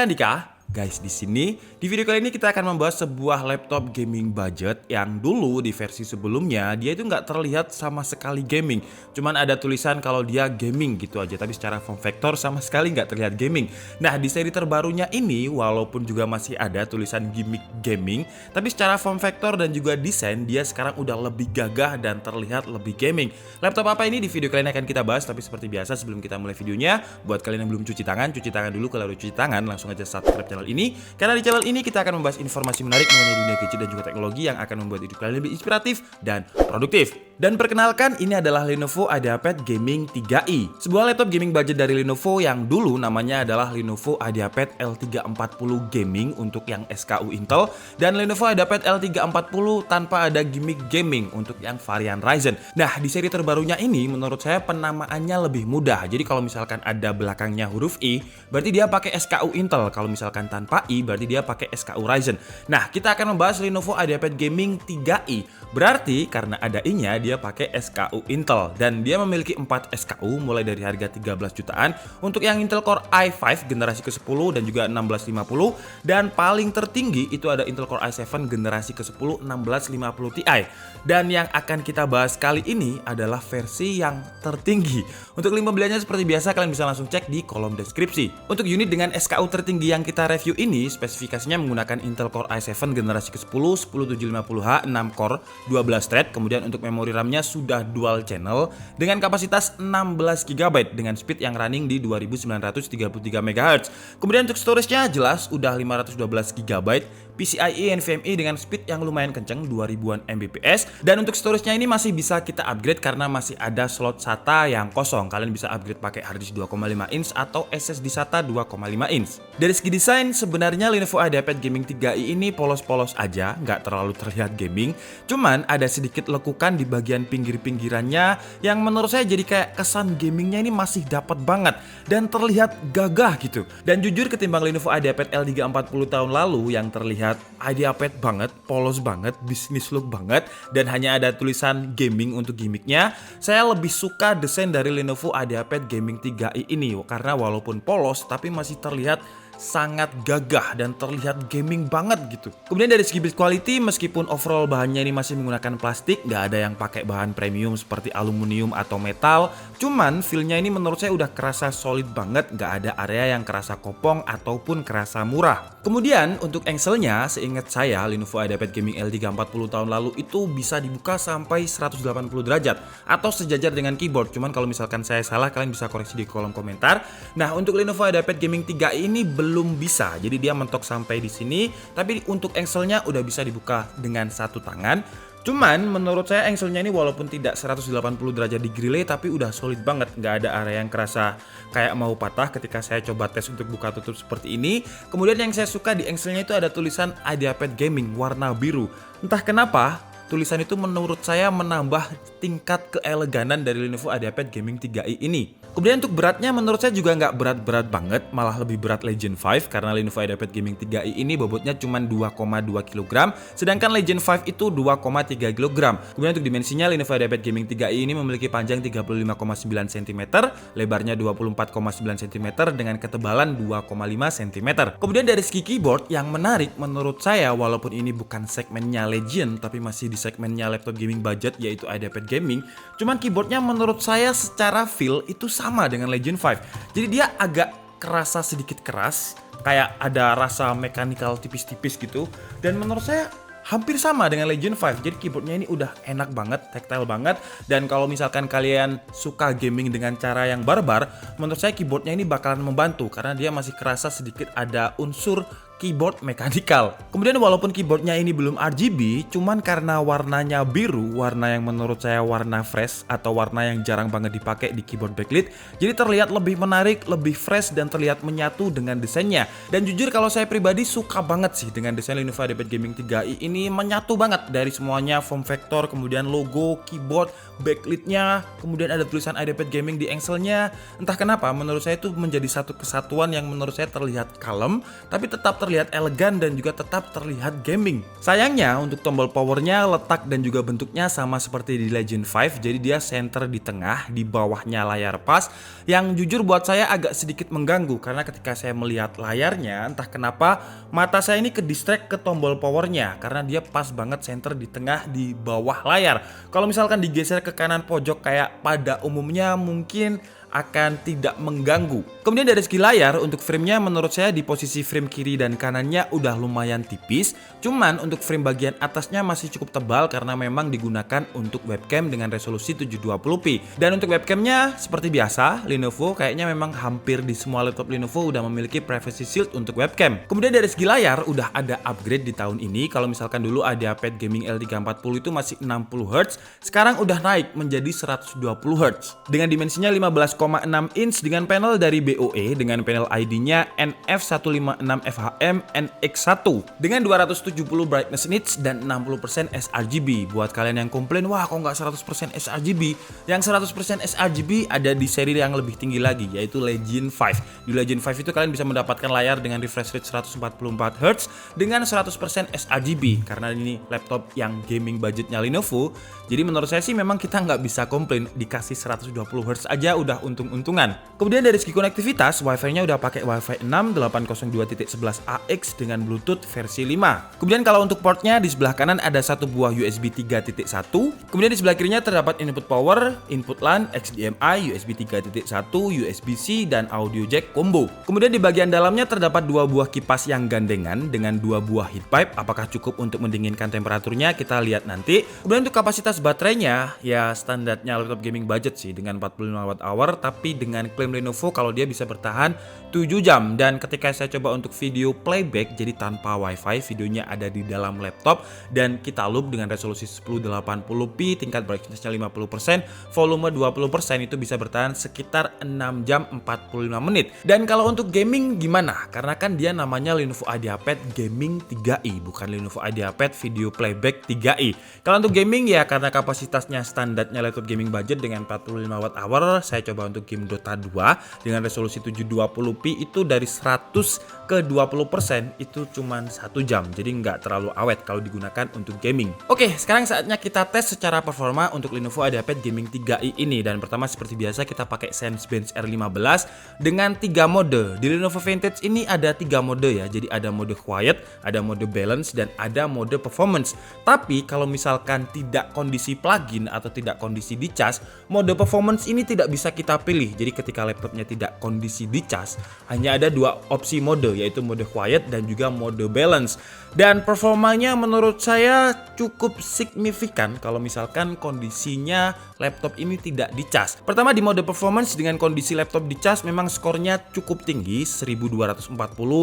saya Andika. Guys, di video kali ini kita akan membahas sebuah laptop gaming budget yang dulu di versi sebelumnya dia itu nggak terlihat sama sekali gaming. Cuman ada tulisan kalau dia gaming gitu aja, tapi secara form factor sama sekali nggak terlihat gaming. Nah, di seri terbarunya ini walaupun juga masih ada tulisan gimmick gaming, tapi secara form factor dan juga desain dia sekarang udah lebih gagah dan terlihat lebih gaming. Laptop apa ini di video kali ini akan kita bahas, tapi seperti biasa sebelum kita mulai videonya, buat kalian yang belum cuci tangan dulu. Kalau udah cuci tangan langsung aja subscribe channel ini, karena di channel ini kita akan membahas informasi menarik mengenai dunia gadget dan juga teknologi yang akan membuat hidup kalian lebih inspiratif dan produktif. Dan perkenalkan, ini adalah Lenovo IdeaPad Gaming 3i, sebuah laptop gaming budget dari Lenovo yang dulu namanya adalah Lenovo IdeaPad L340 Gaming untuk yang SKU Intel, dan Lenovo IdeaPad L340 tanpa ada gimmick gaming untuk yang varian Ryzen. Nah, di seri terbarunya ini menurut saya penamaannya lebih mudah. Jadi kalau misalkan ada belakangnya huruf I, berarti dia pakai SKU Intel. Kalau misalkan tanpa I, berarti dia pakai SKU Ryzen. Nah, kita akan membahas Lenovo IdeaPad Gaming 3i. Berarti karena ada I-nya, dia pakai SKU Intel. Dan dia memiliki 4 SKU mulai dari harga 13 jutaan untuk yang Intel Core i5 generasi ke-10 dan juga 1650. Dan paling tertinggi itu ada Intel Core i7 generasi ke-10 1650 Ti. Dan yang akan kita bahas kali ini adalah versi yang tertinggi. Untuk link pembeliannya seperti biasa kalian bisa langsung cek di kolom deskripsi. Untuk unit dengan SKU tertinggi yang kita review ini, spesifikasinya menggunakan Intel Core i7 generasi ke-10 10750H 6 core 12 thread, kemudian untuk memori RAM-nya sudah dual channel dengan kapasitas 16 GB dengan speed yang running di 2933 MHz. Kemudian untuk storage-nya jelas udah 512 GB, PCIe NVMe dengan speed yang lumayan kenceng 2000-an Mbps, dan untuk storage-nya ini masih bisa kita upgrade karena masih ada slot SATA yang kosong. Kalian bisa upgrade pakai harddisk 2,5 inch atau SSD SATA 2,5 inch. Dari segi desain sebenarnya Lenovo IdeaPad Gaming 3i ini polos-polos aja, nggak terlalu terlihat gaming. Cuman ada sedikit lekukan di bagian pinggir-pinggirannya yang menurut saya jadi kayak kesan gamingnya ini masih dapat banget dan terlihat gagah gitu. Dan jujur ketimbang Lenovo IdeaPad L340 tahun lalu yang terlihat IdeaPad banget, polos banget, bisnis look banget, dan hanya ada tulisan gaming untuk gimmicknya, saya lebih suka desain dari Lenovo IdeaPad Gaming 3i ini karena walaupun polos tapi masih terlihat sangat gagah dan terlihat gaming banget gitu. Kemudian dari segi build quality, meskipun overall bahannya ini masih menggunakan plastik, nggak ada yang pakai bahan premium seperti aluminium atau metal, cuman feel-nya ini menurut saya udah kerasa solid banget, nggak ada area yang kerasa kopong ataupun kerasa murah. Kemudian untuk engsel-nya, seingat saya Lenovo IdeaPad Gaming L340 tahun lalu itu bisa dibuka sampai 180 derajat atau sejajar dengan keyboard. Cuman kalau misalkan saya salah, kalian bisa koreksi di kolom komentar. Nah, untuk Lenovo IdeaPad Gaming 3i ini belum bisa, jadi dia mentok sampai di sini. Tapi untuk engselnya udah bisa dibuka dengan satu tangan. Cuman menurut saya engselnya ini walaupun tidak 180 derajat di grille, tapi udah solid banget, nggak ada area yang kerasa kayak mau patah ketika saya coba tes untuk buka tutup seperti ini. Kemudian yang saya suka di engselnya itu ada tulisan IdeaPad Gaming warna biru. Entah kenapa tulisan itu menurut saya menambah tingkat keeleganan dari Lenovo IdeaPad Gaming 3i ini. Kemudian untuk beratnya menurut saya juga nggak berat-berat banget, malah lebih berat Legend 5 karena Lenovo IdeaPad Gaming 3i ini bobotnya cuma 2,2 kg, sedangkan Legend 5 itu 2,3 kg. Kemudian untuk dimensinya Lenovo IdeaPad Gaming 3i ini memiliki panjang 35,9 cm, lebarnya 24,9 cm dengan ketebalan 2,5 cm. Kemudian dari segi keyboard yang menarik menurut saya, walaupun ini bukan segmennya Legend tapi masih di segmennya laptop gaming budget yaitu IdeaPad Gaming, cuman keyboardnya menurut saya secara feel itu sama dengan Legend 5. Jadi dia agak kerasa sedikit keras, kayak ada rasa mechanical tipis-tipis gitu. Dan menurut saya hampir sama dengan Legend 5. Jadi keyboardnya ini udah enak banget, tactile banget. Dan kalau misalkan kalian suka gaming dengan cara yang barbar, menurut saya keyboardnya ini bakalan membantu karena dia masih kerasa sedikit ada unsur keyboard mechanical. Kemudian walaupun keyboardnya ini belum RGB, cuman karena warnanya biru, warna yang menurut saya warna fresh atau warna yang jarang banget dipakai di keyboard backlit, jadi terlihat lebih menarik, lebih fresh dan terlihat menyatu dengan desainnya. Dan jujur kalau saya pribadi suka banget sih dengan desain Lenovo IdeaPad Gaming 3i ini, menyatu banget dari semuanya, form factor, kemudian logo, keyboard, backlitnya, kemudian ada tulisan IdeaPad Gaming di engselnya. Entah kenapa menurut saya itu menjadi satu kesatuan yang menurut saya terlihat kalem tapi tetap terlihat terlihat elegan dan juga tetap terlihat gaming. Sayangnya untuk tombol powernya, letak dan juga bentuknya sama seperti di Legend 5, jadi dia center di tengah, di bawahnya layar pas, yang jujur buat saya agak sedikit mengganggu karena ketika saya melihat layarnya, entah kenapa mata saya ini ke distract ke tombol powernya karena dia pas banget center di tengah di bawah layar. Kalau misalkan digeser ke kanan pojok kayak pada umumnya mungkin akan tidak mengganggu. Kemudian dari segi layar, untuk framenya menurut saya di posisi frame kiri dan kanannya udah lumayan tipis, cuman untuk frame bagian atasnya masih cukup tebal karena memang digunakan untuk webcam dengan resolusi 720p. Dan untuk webcamnya seperti biasa, Lenovo kayaknya memang hampir di semua laptop Lenovo udah memiliki privacy shield untuk webcam. Kemudian dari segi layar udah ada upgrade di tahun ini. Kalau misalkan dulu IdeaPad Gaming L340 itu masih 60Hz, sekarang udah naik menjadi 120Hz. Dengan dimensinya 15,6 inch dengan panel dari BOE dengan panel ID-nya NF156FHM NX1 dengan 270 brightness nits dan 60% sRGB. Buat kalian yang komplain, wah kok nggak 100% sRGB? Yang 100% sRGB ada di seri yang lebih tinggi lagi, yaitu Legend 5. Di Legend 5 itu kalian bisa mendapatkan layar dengan refresh rate 144Hz dengan 100% sRGB. Karena ini laptop yang gaming budgetnya Lenovo, jadi menurut saya sih memang kita nggak bisa komplain, dikasih 120Hz aja udah untung-untungan. Kemudian dari segi konektivitas, Wi-Fi-nya udah pakai Wi-Fi 6 802.11ax dengan Bluetooth versi 5. Kemudian kalau untuk portnya di sebelah kanan ada satu buah USB 3.1. Kemudian di sebelah kirinya terdapat input power, input LAN, HDMI, USB 3.1, USB-C dan audio jack combo. Kemudian di bagian dalamnya terdapat dua buah kipas yang gandengan dengan dua buah heat pipe. Apakah cukup untuk mendinginkan temperaturnya? Kita lihat nanti. Kemudian untuk kapasitas baterainya, ya standarnya laptop gaming budget sih dengan 45 Wh, tapi dengan klaim Lenovo kalau dia bisa bertahan 7 jam. Dan ketika saya coba untuk video playback, jadi tanpa wifi, videonya ada di dalam laptop dan kita loop dengan resolusi 1080p, tingkat brightness-nya 50%, volume 20%, itu bisa bertahan sekitar 6 jam 45 menit. Dan kalau untuk gaming gimana? Karena kan dia namanya Lenovo IdeaPad Gaming 3i, bukan Lenovo IdeaPad Video Playback 3i. Kalau untuk gaming ya karena kapasitasnya standarnya laptop gaming budget dengan 45 Wh, saya coba untuk game Dota 2 dengan resolusi 720p itu dari 100 ke 20% itu cuman 1 jam, jadi nggak terlalu awet kalau digunakan untuk gaming. Oke, sekarang saatnya kita tes secara performa untuk Lenovo IdeaPad Gaming 3i ini. Dan pertama seperti biasa kita pakai Sensebench R15 dengan 3 mode. Di Lenovo Vintage ini ada 3 mode ya, jadi ada mode quiet, ada mode balance, dan ada mode performance. Tapi kalau misalkan tidak kondisi plugin atau tidak kondisi dicas, mode performance ini tidak bisa kita pilih. Jadi ketika laptopnya tidak kondisi dicas, hanya ada dua opsi mode, yaitu mode quiet dan juga mode balance. Dan performanya menurut saya cukup signifikan kalau misalkan kondisinya laptop ini tidak dicas. Pertama di mode performance dengan kondisi laptop dicas memang skornya cukup tinggi, 1240,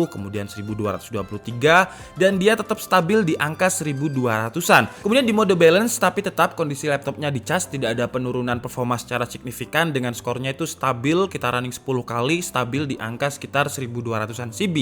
kemudian 1223, dan dia tetap stabil di angka 1200-an. Kemudian di mode balance tapi tetap kondisi laptopnya dicas, tidak ada penurunan performa secara signifikan dengan skornya itu stabil, kita running 10 kali stabil di angka sekitar 1200-an CB.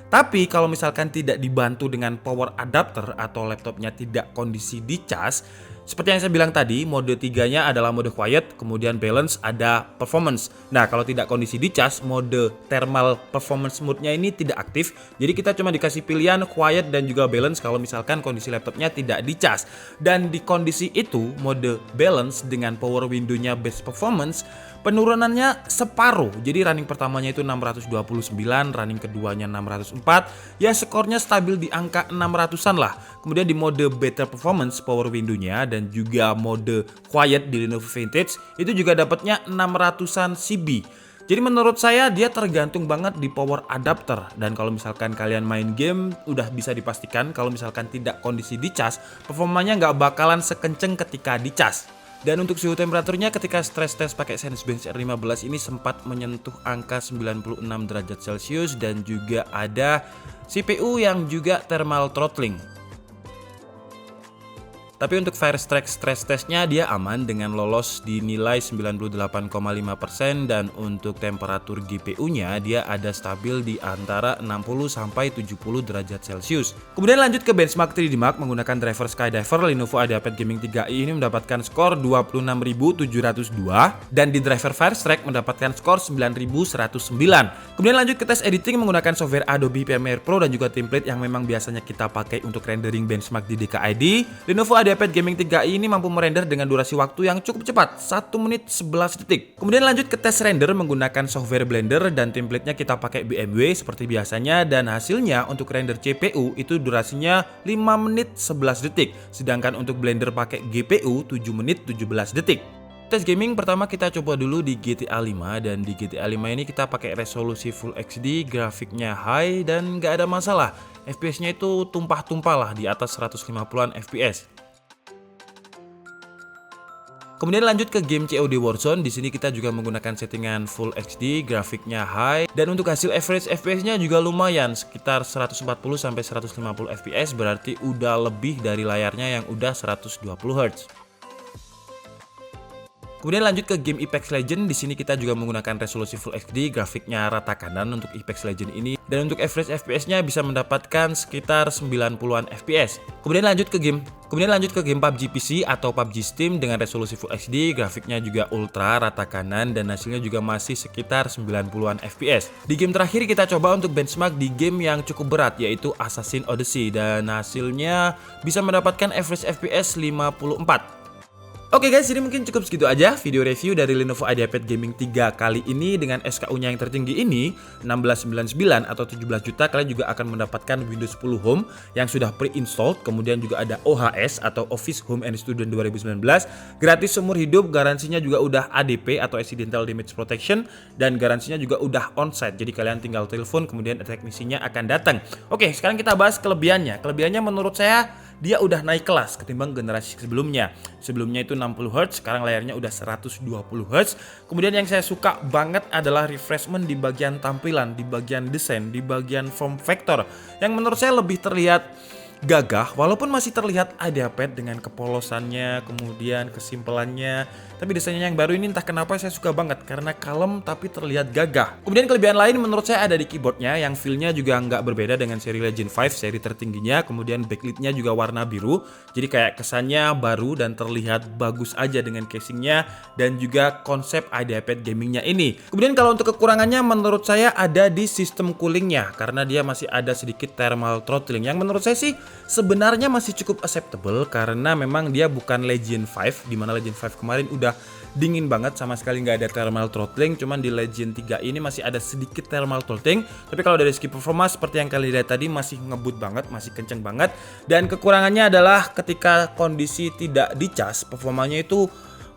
Tapi kalau misalkan tidak dibantu dengan power adapter atau laptopnya tidak kondisi dicas, seperti yang saya bilang tadi, mode 3-nya adalah mode quiet, kemudian balance, ada performance. Nah, kalau tidak kondisi dicas, mode thermal performance mode-nya ini tidak aktif. Jadi kita cuma dikasih pilihan quiet dan juga balance kalau misalkan kondisi laptopnya tidak dicas. Dan di kondisi itu, mode balance dengan power window-nya best performance, penurunannya separuh. Jadi running pertamanya itu 629, running keduanya 604. Ya skornya stabil di angka 600-an lah. Kemudian di mode better performance, power window-nya dan juga mode quiet di Lenovo Vintage itu juga dapatnya 600-an CB. Jadi menurut saya dia tergantung banget di power adapter. Dan kalau misalkan kalian main game, udah bisa dipastikan kalau misalkan tidak kondisi dicas, performanya nggak bakalan sekenceng ketika dicas. Dan untuk suhu temperaturnya ketika stress test pakai Sensebench R15 ini sempat menyentuh angka 96 derajat Celcius dan juga ada CPU yang juga thermal throttling. Tapi untuk Firestrike stress testnya dia aman dengan lolos di nilai 98,5% dan untuk temperatur GPU-nya dia ada stabil di antara 60 sampai 70 derajat Celcius. Kemudian lanjut ke benchmark 3D Mark menggunakan driver Skydiver, Lenovo IdeaPad Gaming 3i ini mendapatkan skor 26.702 dan di driver Firestrike mendapatkan skor 9.109. Kemudian lanjut ke tes editing menggunakan software Adobe Premiere Pro dan juga template yang memang biasanya kita pakai untuk rendering benchmark di DKID. Lenovo IdeaPad Gaming 3i ini mampu merender dengan durasi waktu yang cukup cepat, 1 menit 11 detik. Kemudian lanjut ke tes render menggunakan software Blender dan templatenya kita pakai BMW seperti biasanya dan hasilnya untuk render CPU itu durasinya 5 menit 11 detik. Sedangkan untuk Blender pakai GPU 7 menit 17 detik. Tes gaming pertama kita coba dulu di GTA 5 dan di GTA 5 ini kita pakai resolusi Full HD, grafiknya high dan nggak ada masalah. FPS-nya itu tumpah-tumpah lah di atas 150-an FPS. Kemudian lanjut ke game COD Warzone. Di sini kita juga menggunakan settingan Full HD, grafiknya high dan untuk hasil average FPS-nya juga lumayan, sekitar 140 sampai 150 FPS, berarti udah lebih dari layarnya yang udah 120 Hz. Kemudian lanjut ke game Apex Legends. Di sini kita juga menggunakan resolusi Full HD, grafiknya rata kanan untuk Apex Legends ini. Dan untuk average FPS-nya bisa mendapatkan sekitar 90-an FPS. Kemudian lanjut ke game PUBG PC atau PUBG Steam dengan resolusi Full HD, grafiknya juga ultra rata kanan dan hasilnya juga masih sekitar 90-an FPS. Di game terakhir kita coba untuk benchmark di game yang cukup berat yaitu Assassin's Odyssey dan hasilnya bisa mendapatkan average FPS 54. Oke guys, jadi mungkin cukup segitu aja video review dari Lenovo IdeaPad Gaming 3 kali ini. Dengan SKU-nya yang tertinggi ini 1699 atau 17 juta, kalian juga akan mendapatkan Windows 10 Home yang sudah pre-installed. Kemudian juga ada OHS atau Office Home and Student 2019 gratis seumur hidup, garansinya juga udah ADP atau Accidental Damage Protection dan garansinya juga udah onsite. Jadi kalian tinggal telepon kemudian teknisinya akan datang. Oke, sekarang kita bahas kelebihannya. Kelebihannya menurut saya dia udah naik kelas ketimbang generasi sebelumnya. Sebelumnya itu 60 Hz, sekarang layarnya udah 120 Hz. Kemudian yang saya suka banget adalah refreshment di bagian tampilan, di bagian desain, di bagian form factor yang menurut saya lebih terlihat gagah walaupun masih terlihat IdeaPad dengan kepolosannya, kemudian kesimpelannya. Tapi desainnya yang baru ini entah kenapa saya suka banget karena kalem tapi terlihat gagah. Kemudian kelebihan lain menurut saya ada di keyboardnya yang feel-nya juga nggak berbeda dengan seri Legend 5, seri tertingginya. Kemudian backlit-nya juga warna biru, jadi kayak kesannya baru dan terlihat bagus aja dengan casingnya dan juga konsep IdeaPad gamingnya ini. Kemudian kalau untuk kekurangannya menurut saya ada di sistem coolingnya karena dia masih ada sedikit thermal throttling yang menurut saya sih sebenarnya masih cukup acceptable karena memang dia bukan Legend 5, dimana Legend 5 kemarin udah dingin banget sama sekali nggak ada thermal throttling. Cuman di Legend 3 ini masih ada sedikit thermal throttling, tapi kalau dari segi performa seperti yang kalian lihat tadi masih ngebut banget, masih kenceng banget. Dan kekurangannya adalah ketika kondisi tidak dicas, performanya itu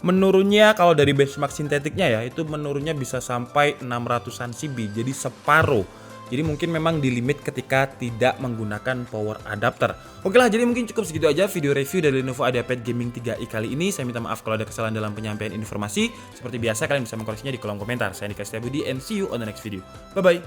menurunnya kalau dari benchmark sintetiknya ya, itu menurunnya bisa sampai 600-an CB, jadi separuh. Jadi mungkin memang di limit ketika tidak menggunakan power adapter. Oke lah, jadi mungkin cukup segitu aja video review dari Lenovo IdeaPad Gaming 3i kali ini. Saya minta maaf kalau ada kesalahan dalam penyampaian informasi. Seperti biasa kalian bisa mengkoreksinya di kolom komentar. Saya Nika Setiabudi and see you on the next video. Bye bye.